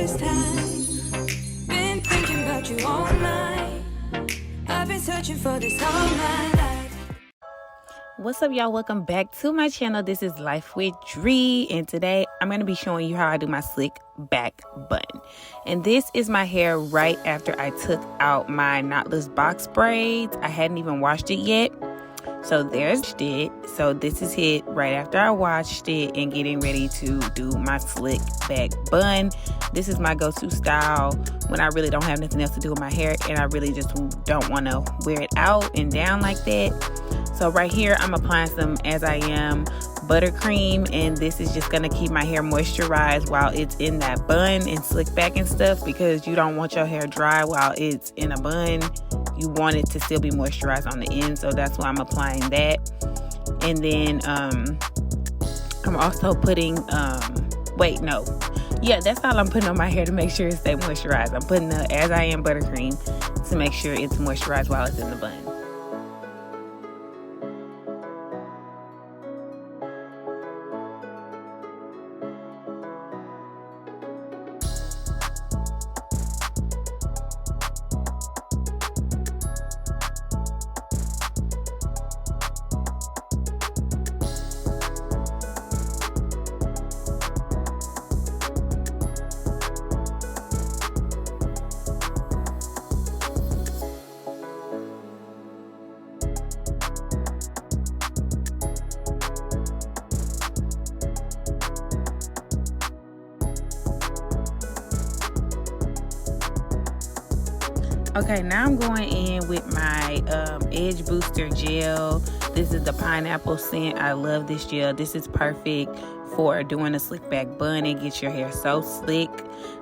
this time. Been thinking about you all night. I've been searching for this all my life. What's up, y'all? Welcome back to my channel. This is Life with Dree, and today I'm going to be showing you how I do my slick back bun. And this is my hair right after I took out my knotless box braids. I hadn't even washed it yet, so there's it. So this is it right after I washed it and getting ready to do my slick back bun. This is my go-to style when I really don't have nothing else to do with my hair and I really just don't want to wear it out and down like that. So right here, I'm applying some As I Am buttercream, and this is just going to keep my hair moisturized while it's in that bun and slick back and stuff, because you don't want your hair dry while it's in a bun. You want it to still be moisturized on the end, so that's why I'm applying that. And then I'm also putting, that's all I'm putting on my hair to make sure it stays moisturized. I'm putting the As I Am buttercream to make sure it's moisturized while it's in the bun. Okay, now I'm going in with my Edge Booster Gel. This is the pineapple scent. I love this gel. This is perfect for doing a slick back bun and get your hair so slick.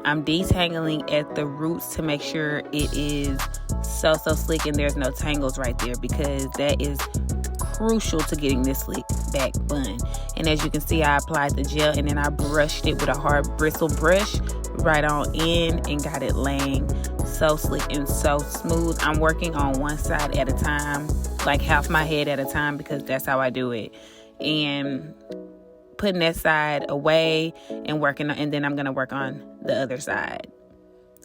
I'm detangling at the roots to make sure it is so slick and there's no tangles right there, because that is crucial to getting this slick back bun. And as you can see, I applied the gel and then I brushed it with a hard bristle brush right on in and got it laying so slick and so smooth. I'm working on one side at a time, like half my head at a time, because that's how I do it. And putting that side away and working on, and then I'm going to work on the other side.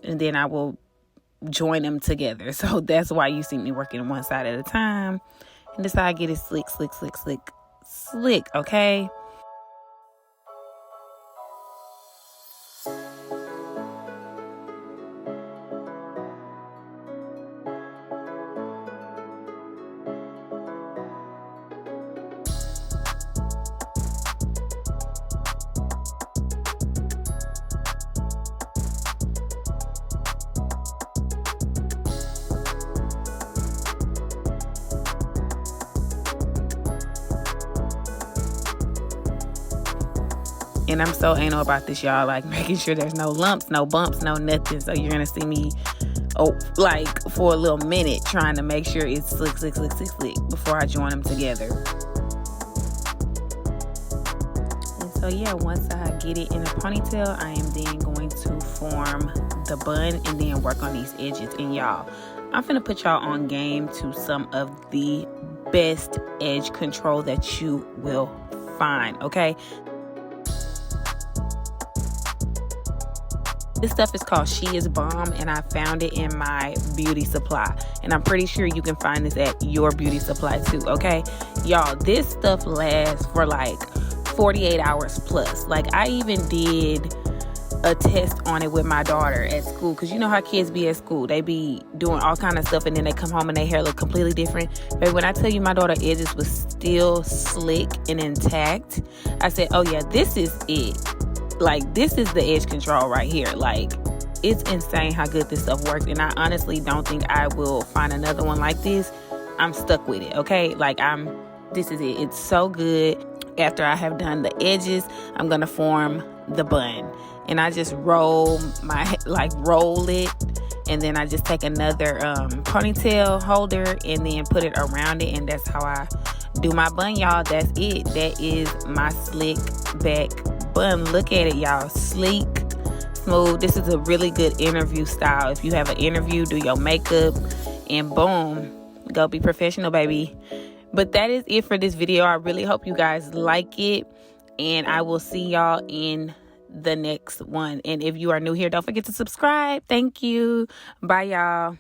And then I will join them together. So that's why you see me working one side at a time. And this is how I get it slick, okay? And I'm so anal about this, y'all, like making sure there's no lumps, no bumps, no nothing. So you're gonna see me like for a little minute trying to make sure it's slick before I join them together. And so yeah, once I get it in a ponytail, I am then going to form the bun and then work on these edges. And y'all, I'm finna put y'all on game to some of the best edge control that you will find, okay? This stuff is called She Is Bomb, and I found it in my beauty supply. And I'm pretty sure you can find this at your beauty supply too, okay? Y'all, this stuff lasts for like 48 hours plus. Like, I even did a test on it with my daughter at school, because you know how kids be at school. They be doing all kind of stuff and then they come home and their hair look completely different. But when I tell you my daughter edges was still slick and intact, I said, oh yeah, this is it. Like, this is the edge control right here. Like, it's insane how good this stuff works, and I honestly don't think I will find another one like this. I'm stuck with it, okay? Like, this is it. It's so good. After I have done the edges, I'm gonna form the bun, and I just roll it, and then I just take another ponytail holder and then put it around it, and that's how I do my bun, y'all. That's it. That is my slick back bun. Look at it, y'all. Sleek, smooth. This is a really good interview style. If you have an interview, do your makeup, and boom, go be professional, baby. But that is it for this video. I really hope you guys like it, and I will see y'all in the next one. And if you are new here, don't forget to subscribe. Thank you. Bye, y'all.